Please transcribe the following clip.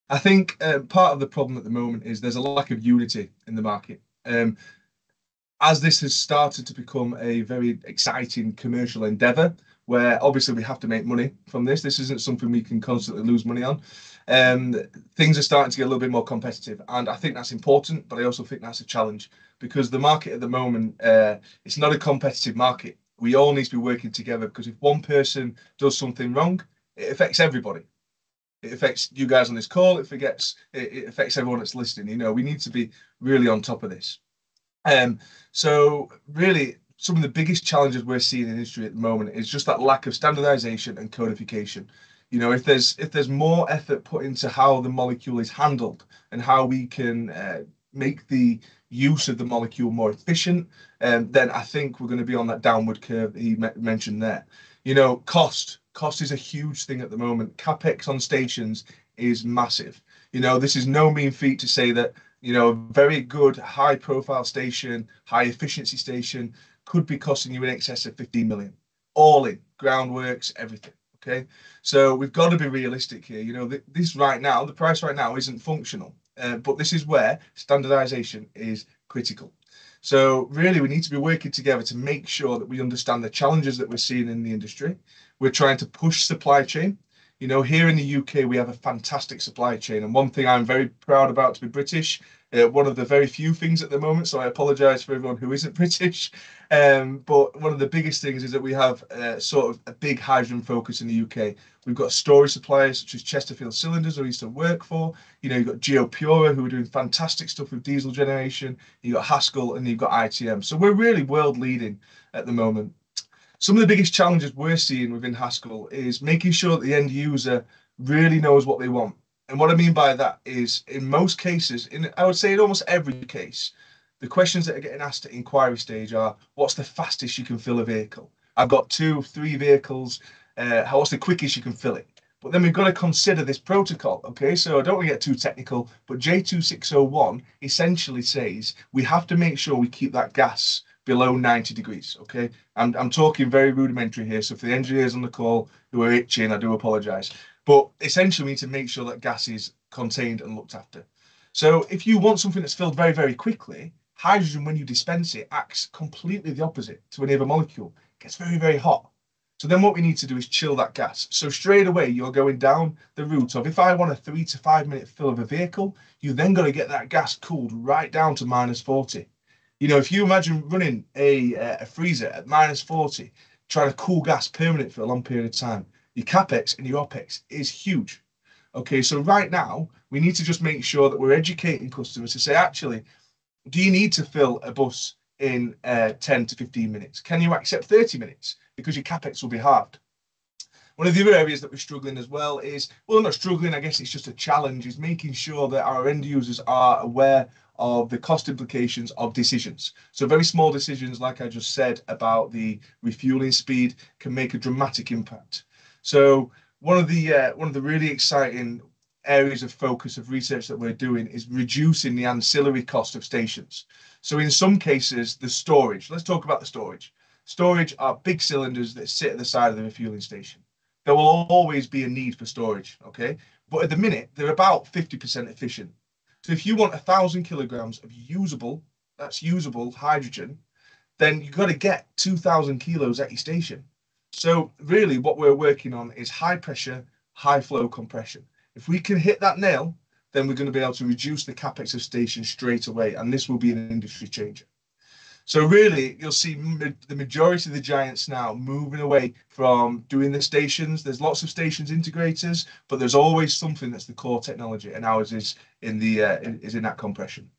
I think part of the problem at the moment is there's a lack of unity in the market. As this has started to become a very exciting commercial endeavor, where obviously we have to make money from this. This isn't something we can constantly lose money on. Um, Things are starting to get a little bit more competitive, and I think that's important. But I also think that's a challenge because the market at the moment, it's not a competitive market. We all need to be working together because if one person does something wrong, it affects everybody. It affects you guys on this call. It affects everyone that's listening. We need to be really on top of this. So really, some of the biggest challenges we're seeing in industry at the moment is just that lack of standardization and codification. If there's more effort put into how the molecule is handled and how we can make the use of the molecule more efficient, then I think we're going to be on that downward curve that he mentioned there. Cost is a huge thing at the moment. Capex on stations is massive. This is no mean feat to say that a very good high profile station, high efficiency station could be costing you in excess of 15 million, all in groundworks, everything. Okay. So we've got to be realistic here. This right now, the price right now isn't functional, but this is where standardization is critical. So really, we need to be working together to make sure that we understand the challenges that we're seeing in the industry. We're trying to push supply chain. Here in the UK, we have a fantastic supply chain. And one thing I'm very proud about to be British, one of the very few things at the moment, so I apologise for everyone who isn't British. But one of the biggest things is that we have sort of a big hydrogen focus in the UK. We've got storage suppliers such as Chesterfield Cylinders, who I used to work for. You've got GeoPura, who are doing fantastic stuff with diesel generation. You've got Haskel and you've got ITM. So we're really world leading at the moment. Some of the biggest challenges we're seeing within Haskell is making sure that the end user really knows what they want. And what I mean by that is, in most cases, I would say in almost every case, the questions that are getting asked at inquiry stage are, what's the fastest you can fill a vehicle? I've got 2, 3 vehicles. What's the quickest you can fill it? But then we've got to consider this protocol. Okay, so I don't want to get too technical, but J2601 essentially says we have to make sure we keep that gas below 90 degrees. Okay, I'm talking very rudimentary here. So for the engineers on the call who are itching, I do apologize. But essentially, we need to make sure that gas is contained and looked after. So if you want something that's filled very, very quickly, hydrogen, when you dispense it, acts completely the opposite to any other molecule. It gets very, very hot. So then what we need to do is chill that gas. So straight away, you're going down the route of, if I want a 3 to 5 minute fill of a vehicle, you then got to get that gas cooled right down to -40. If you imagine running a freezer at -40, trying to cool gas permanent for a long period of time, your capex and your opex is huge. Okay, so right now we need to just make sure that we're educating customers to say, actually, do you need to fill a bus in 10 to 15 minutes? Can you accept 30 minutes? Because your capex will be halved. One of the other areas that we're struggling as well is, well, not struggling, I guess it's just a challenge, is making sure that our end users are aware of the cost implications of decisions. So very small decisions, like I just said, about the refueling speed can make a dramatic impact. So one of the really exciting areas of focus of research that we're doing is reducing the ancillary cost of stations. So in some cases, the storage, let's talk about the storage. Storage are big cylinders that sit at the side of the refueling station. There will always be a need for storage, okay? But at the minute, they're about 50% efficient. So if you want 1,000 kilograms of usable hydrogen, then you've got to get 2,000 kilos at your station. So really what we're working on is high pressure, high flow compression. If we can hit that nail, then we're going to be able to reduce the capex of stations straight away. And this will be an industry changer. So really, you'll see the majority of the giants now moving away from doing the stations. There's lots of stations integrators, but there's always something that's the core technology, and ours is in that compression.